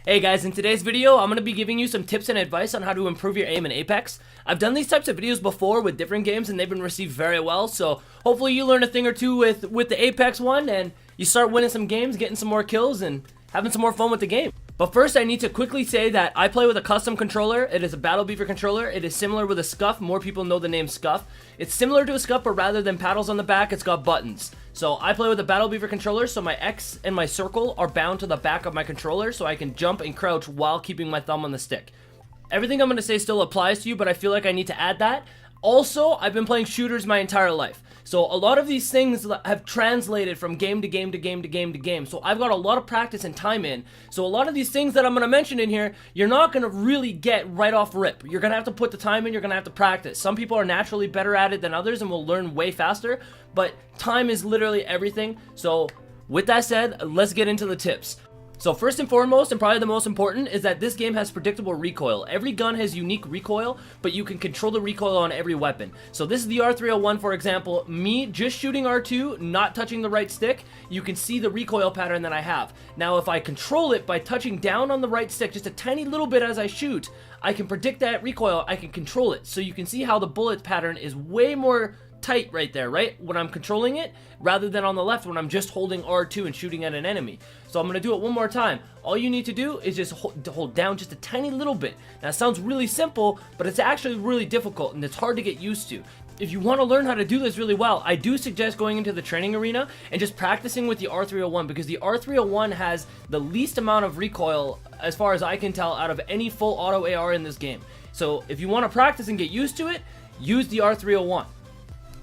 Hey guys, in today's video, I'm going to be giving you some tips and advice on how to improve your aim in Apex. I've done these types of videos before with different games and they've been received very well, so hopefully you learn a thing or two with the Apex one and you start winning some games, getting some more kills, and having some more fun with the game. But first, I need to quickly say that I play with a custom controller. It is a Battle Beaver controller. It is similar with a Scuff. More people know the name Scuff. It's similar to a Scuff, but rather than paddles on the back, it's got buttons. So I play with a Battle Beaver controller, so my X and my circle are bound to the back of my controller, so I can jump and crouch while keeping my thumb on the stick. Everything I'm going to say still applies to you, but I feel like I need to add that. Also, I've been playing shooters my entire life. So a lot of these things have translated from game to game to game to game to game. So I've got a lot of practice and time in. So a lot of these things that I'm going to mention in here, you're not going to really get right off rip. You're going to have to put the time in, you're going to have to practice. Some people are naturally better at it than others and will learn way faster. But time is literally everything. So with that said, let's get into the tips. So first and foremost, and probably the most important, is that this game has predictable recoil. Every gun has unique recoil, but you can control the recoil on every weapon. So this is the R301, for example. Me just shooting R2, not touching the right stick, you can see the recoil pattern that I have. Now if I control it by touching down on the right stick just a tiny little bit as I shoot, I can predict that recoil, I can control it. So you can see how the bullet pattern is way more tight right there, right? When I'm controlling it, rather than on the left when I'm just holding R2 and shooting at an enemy. So I'm going to do it one more time. All you need to do is just hold down just a tiny little bit. Now it sounds really simple, but it's actually really difficult and it's hard to get used to. If you want to learn how to do this really well, I do suggest going into the training arena and just practicing with the R301, because the R301 has the least amount of recoil, as far as I can tell, out of any full auto AR in this game. So if you want to practice and get used to it, use the R301.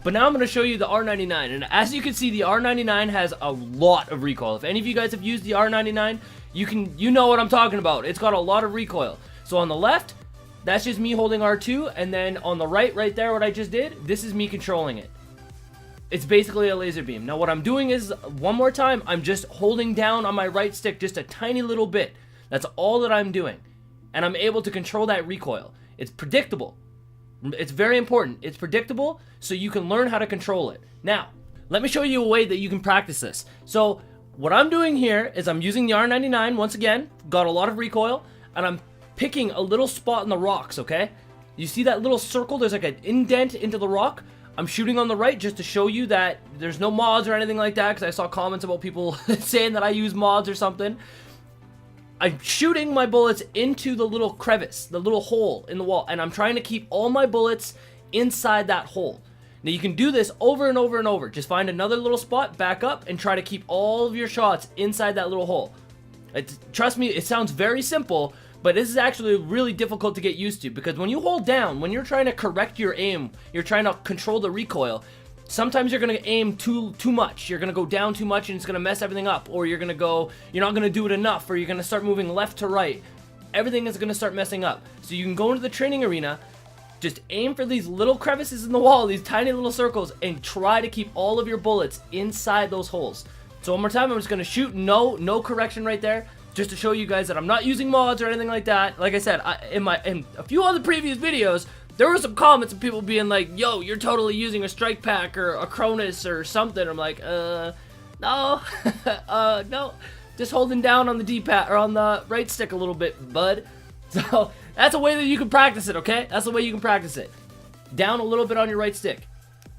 But now I'm going to show you the R99, and as you can see, the R99 has a lot of recoil. If any of you guys have used the R99, you know what I'm talking about. It's got a lot of recoil. So on the left, that's just me holding R2, and then on the right there, what I just did, this is me controlling it. It's basically a laser beam. Now what I'm doing is, one more time, I'm just holding down on my right stick just a tiny little bit. That's all that I'm doing. And I'm able to control that recoil. It's predictable. It's very important. It's predictable, so you can learn how to control it. Now, let me show you a way that you can practice this. So, what I'm doing here is I'm using the R99, once again, got a lot of recoil, and I'm picking a little spot in the rocks, okay? You see that little circle? There's like an indent into the rock. I'm shooting on the right just to show you that there's no mods or anything like that, because I saw comments about people saying that I use mods or something. I'm shooting my bullets into the little crevice, the little hole in the wall, and I'm trying to keep all my bullets inside that hole. Now you can do this over and over and over. Just find another little spot, back up, and try to keep all of your shots inside that little hole. Trust me, it sounds very simple, but this is actually really difficult to get used to, because when you hold down, when you're trying to correct your aim, you're trying to control the recoil, sometimes you're going to aim too much. You're going to go down too much and it's going to mess everything up. Or you're not going to do it enough, or you're going to start moving left to right. Everything is going to start messing up. So you can go into the training arena, just aim for these little crevices in the wall, these tiny little circles, and try to keep all of your bullets inside those holes. So one more time, I'm just going to shoot, no correction right there, just to show you guys that I'm not using mods or anything like that. Like I said, in a few other previous videos, there were some comments of people being like, yo, you're totally using a strike pack or a Cronus or something. I'm like, no, no, just holding down on the D-pad or on the right stick a little bit, bud. So that's a way that you can practice it, okay? That's the way you can practice it. Down a little bit on your right stick.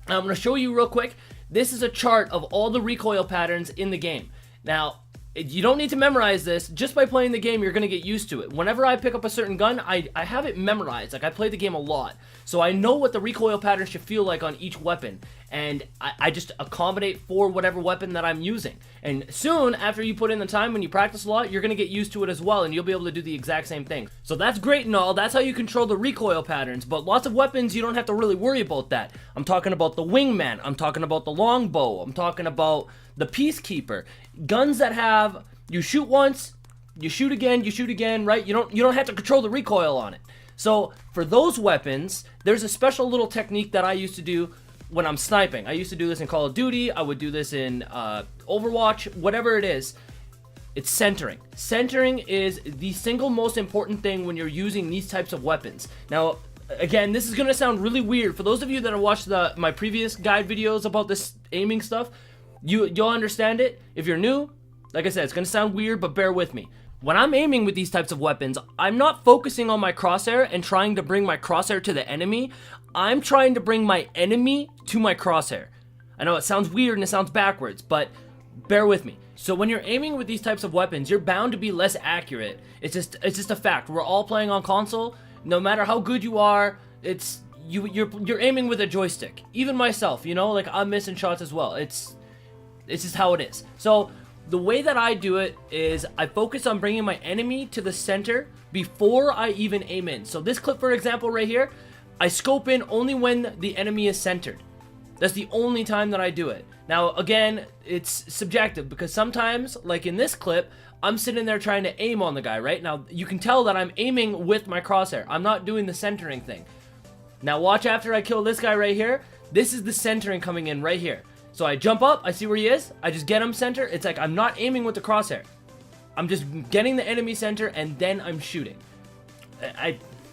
Now I'm going to show you real quick. This is a chart of all the recoil patterns in the game. Now, you don't need to memorize this. Just by playing the game, you're going to get used to it. Whenever I pick up a certain gun, I have it memorized. Like, I play the game a lot. So I know what the recoil pattern should feel like on each weapon. And I just accommodate for whatever weapon that I'm using. And soon, after you put in the time, when you practice a lot, you're going to get used to it as well. And you'll be able to do the exact same thing. So that's great and all. That's how you control the recoil patterns. But lots of weapons, you don't have to really worry about that. I'm talking about the wingman. I'm talking about the longbow. I'm talking about the peacekeeper. Guns that have, you shoot once, you shoot again, right? You don't have to control the recoil on it. So for those weapons, there's a special little technique that I used to do when I'm sniping. I used to do this in Call of Duty. I would do this in Overwatch, whatever it is. It's centering. Centering is the single most important thing when you're using these types of weapons. Now, again, this is going to sound really weird. For those of you that have watched my previous guide videos about this aiming stuff, you'll understand it. If you're new, like I said, it's going to sound weird, but bear with me. When I'm aiming with these types of weapons, I'm not focusing on my crosshair and trying to bring my crosshair to the enemy. I'm trying to bring my enemy to my crosshair. I know it sounds weird and it sounds backwards, but bear with me. So when you're aiming with these types of weapons, you're bound to be less accurate. It's just a fact. We're all playing on console. No matter how good you are, you're aiming with a joystick. Even myself, like I'm missing shots as well. It's just how it is. So the way that I do it is I focus on bringing my enemy to the center before I even aim in. So this clip, for example, right here, I scope in only when the enemy is centered. That's the only time that I do it. Now, again, it's subjective because sometimes, like in this clip, I'm sitting there trying to aim on the guy, right? Now, you can tell that I'm aiming with my crosshair. I'm not doing the centering thing. Now, watch after I kill this guy right here. This is the centering coming in right here. So I jump up, I see where he is, I just get him center. It's like I'm not aiming with the crosshair. I'm just getting the enemy center and then I'm shooting.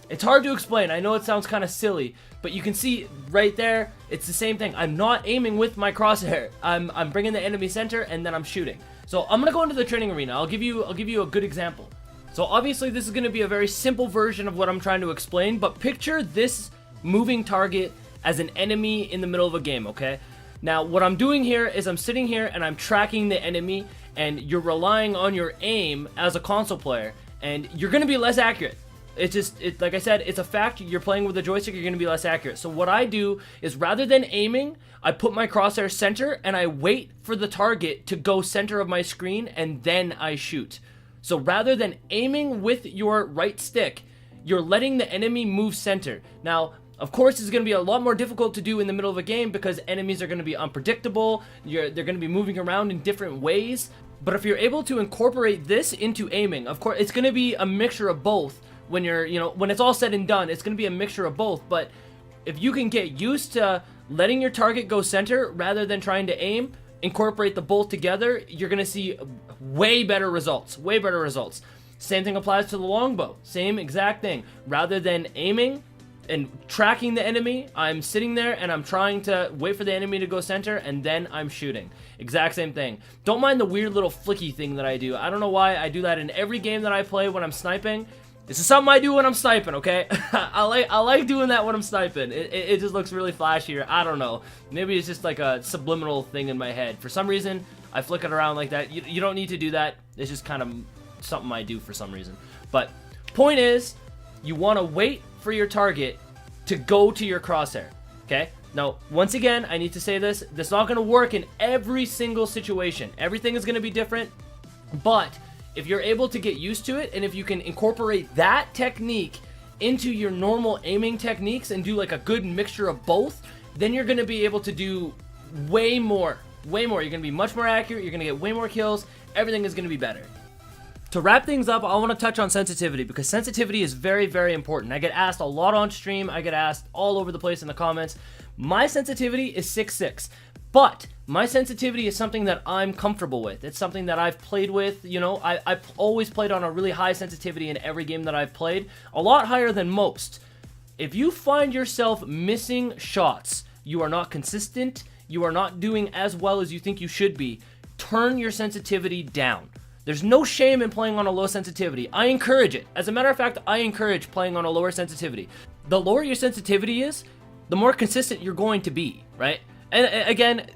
It's hard to explain. I know it sounds kind of silly, but you can see right there, it's the same thing. I'm not aiming with my crosshair. I'm bringing the enemy center and then I'm shooting. So I'm gonna go into the training arena. I'll give you a good example. So obviously this is gonna be a very simple version of what I'm trying to explain, but picture this moving target as an enemy in the middle of a game, okay? Now, what I'm doing here is I'm sitting here and I'm tracking the enemy, and you're relying on your aim as a console player, and you're going to be less accurate. Like I said, it's a fact. You're playing with a joystick, you're going to be less accurate. So what I do is rather than aiming, I put my crosshair center and I wait for the target to go center of my screen and then I shoot. So rather than aiming with your right stick, you're letting the enemy move center. Now, of course, it's going to be a lot more difficult to do in the middle of a game because enemies are going to be unpredictable. They're going to be moving around in different ways. But if you're able to incorporate this into aiming, of course, it's going to be a mixture of both. When when it's all said and done, it's going to be a mixture of both. But if you can get used to letting your target go center rather than trying to aim, incorporate the both together, you're going to see way better results. Way better results. Same thing applies to the longbow. Same exact thing. Rather than aiming and tracking the enemy, I'm sitting there and I'm trying to wait for the enemy to go center and then I'm shooting. Exact same thing. Don't mind the weird little flicky thing that I do. I don't know why I do that in every game that I play when I'm sniping. This is something I do when I'm sniping, okay? I like doing that when I'm sniping. It just looks really flashier. I don't know. Maybe it's just like a subliminal thing in my head. For some reason, I flick it around like that. You don't need to do that. It's just kind of something I do for some reason. But point is, you want to wait for your target to go to your crosshair, okay? Now, once again, I need to say this. This is not going to work in every single situation. Everything is going to be different, but if you're able to get used to it, and if you can incorporate that technique into your normal aiming techniques and do like a good mixture of both, then you're going to be able to do way more. You're going to be much more accurate. You're going to get way more kills. Everything is going to be better. To wrap things up, I want to touch on sensitivity because sensitivity is very, very important. I get asked a lot on stream. I get asked all over the place in the comments. My sensitivity is 6.6, but my sensitivity is something that I'm comfortable with. It's something that I've played with. I've always played on a really high sensitivity in every game that I've played, a lot higher than most. If you find yourself missing shots, you are not consistent, you are not doing as well as you think you should be, turn your sensitivity down. There's no shame in playing on a low sensitivity. I encourage it. As a matter of fact, I encourage playing on a lower sensitivity. The lower your sensitivity is, the more consistent you're going to be, right? And again,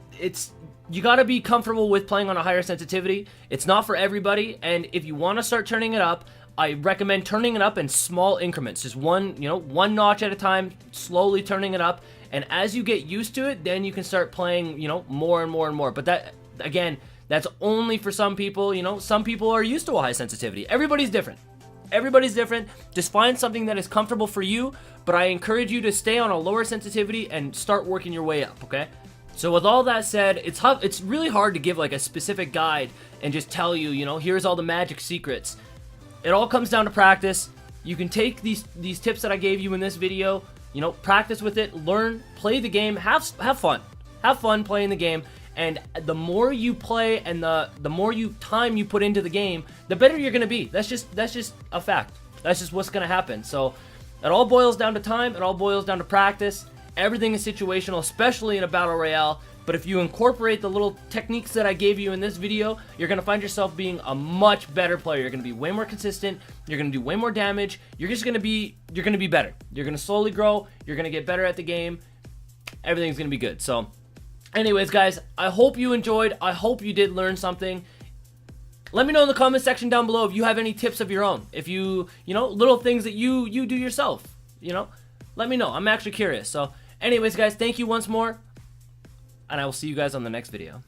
you gotta be comfortable with playing on a higher sensitivity. It's not for everybody, and if you want to start turning it up, I recommend turning it up in small increments. Just one notch at a time, slowly turning it up, and as you get used to it, then you can start playing, more and more and more. But that, again, that's only for some people. Some people are used to a high sensitivity. Everybody's different. Everybody's different. Just find something that is comfortable for you, but I encourage you to stay on a lower sensitivity and start working your way up, okay? So with all that said, it's really hard to give like a specific guide and just tell you, here's all the magic secrets. It all comes down to practice. You can take these tips that I gave you in this video, practice with it, learn, play the game, have fun. Have fun playing the game. And the more you play and the more time you put into the game, the better you're going to be. That's just a fact. That's just what's going to happen. So it all boils down to time. It all boils down to practice. Everything is situational, especially in a battle royale. But if you incorporate the little techniques that I gave you in this video, you're going to find yourself being a much better player. You're going to be way more consistent. You're going to do way more damage. You're going to be better. You're going to slowly grow. You're going to get better at the game. Everything's going to be good. So anyways, guys, I hope you enjoyed. I hope you did learn something. Let me know in the comment section down below if you have any tips of your own. If you know, little things that you do yourself, you know, let me know. I'm actually curious. So anyways, guys, thank you once more, and I will see you guys on the next video.